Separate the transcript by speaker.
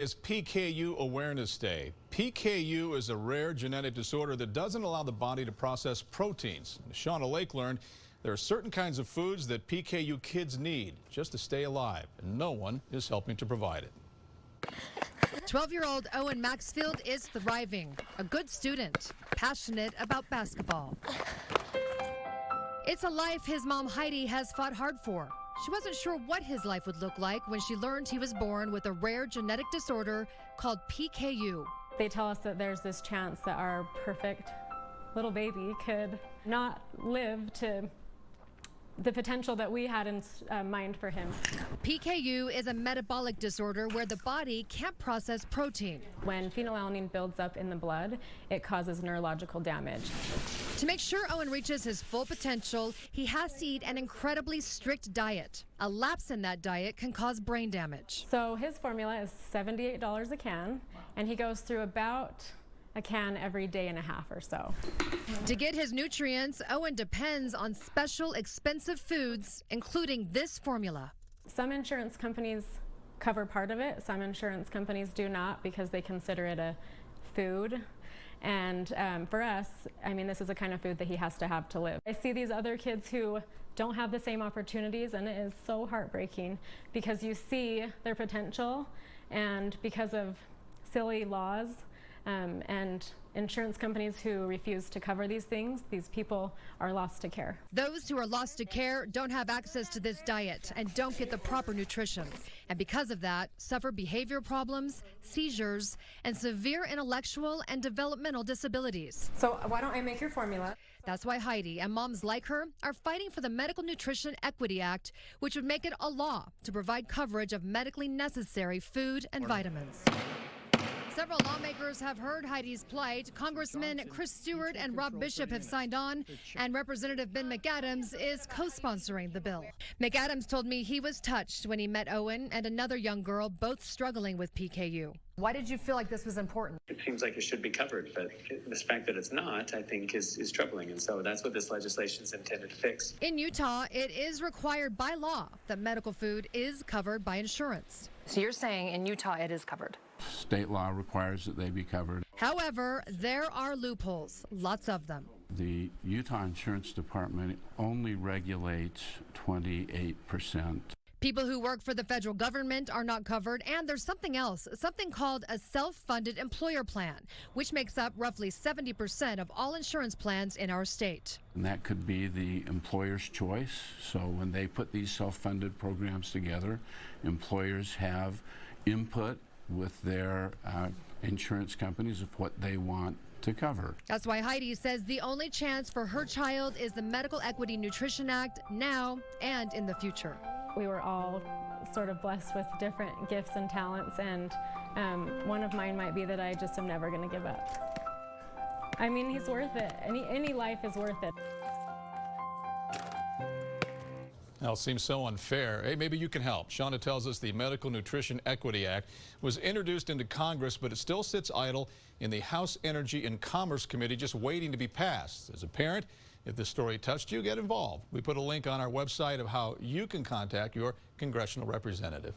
Speaker 1: It's PKU Awareness Day. PKU is a rare genetic disorder that doesn't allow the body to process proteins. Shauna Lake learned there are certain kinds of foods that PKU kids need just to stay alive, and no one is helping to provide it.
Speaker 2: 12-year-old Owen Maxfield is thriving, a good student, passionate about basketball. It's a life his mom Heidi has fought hard for. She wasn't sure what his life would look like when she learned he was born with a rare genetic disorder called PKU.
Speaker 3: They tell us that there's this chance that our perfect little baby could not live to the potential that we had in mind for him.
Speaker 2: PKU is a metabolic disorder where the body can't process protein.
Speaker 3: When phenylalanine builds up in the blood, it causes neurological damage.
Speaker 2: To make sure Owen reaches his full potential, he has to eat an incredibly strict diet. A lapse in that diet can cause brain damage.
Speaker 3: So his formula is $78 a can, and he goes through about a can every day and a half or so.
Speaker 2: To get his nutrients, Owen depends on special, expensive foods, including this formula.
Speaker 3: Some insurance companies cover part of it. Some insurance companies do not because they consider it a food. And for us, I mean, this is the kind of food that he has to have to live. I see these other kids who don't have the same opportunities, and it is so heartbreaking because you see their potential, and because of silly laws and insurance companies who refuse to cover these things, these people are lost to care.
Speaker 2: Those who are lost to care don't have access to this diet and don't get the proper nutrition. And because of that, suffer behavior problems, seizures, and severe intellectual and developmental disabilities.
Speaker 3: So why don't I make your formula?
Speaker 2: That's why Heidi and moms like her are fighting for the Medical Nutrition Equity Act, which would make it a law to provide coverage of medically necessary food and vitamins. Several lawmakers have heard Heidi's plight. Congressmen Chris Stewart and Rob Bishop have signed on, and Representative Ben McAdams is co-sponsoring the bill. McAdams told me he was touched when he met Owen and another young girl, both struggling with PKU. Why did you feel like this was important?
Speaker 4: It seems like it should be covered, but the fact that it's not, I think, is troubling. And so that's what this legislation is intended to fix.
Speaker 2: In Utah, it is required by law that medical food is covered by insurance.
Speaker 5: So you're saying in Utah it is covered?
Speaker 6: State law requires that they be covered.
Speaker 2: However, there are loopholes, lots of them.
Speaker 6: The Utah Insurance Department only regulates 28%.
Speaker 2: People who work for the federal government are not covered, and there's something else, something called a self-funded employer plan, which makes up roughly 70% of all insurance plans in our state.
Speaker 6: And that could be the employer's choice. So when they put these self-funded programs together, employers have input with their insurance companies of what they want to cover.
Speaker 2: That's why Heidi says the only chance for her child is the Medical Equity Nutrition Act now and in the future.
Speaker 3: We were all sort of blessed with different gifts and talents, and one of mine might be that I just am never going to give up. I mean, he's worth it. Any life is worth it.
Speaker 1: Now, it seems so unfair. Hey, maybe you can help. Shauna tells us the Medical Nutrition Equity Act was introduced into Congress, but it still sits idle in the House Energy and Commerce Committee, just waiting to be passed. As a parent, if this story touched you, get involved. We put a link on our website of how you can contact your congressional representative.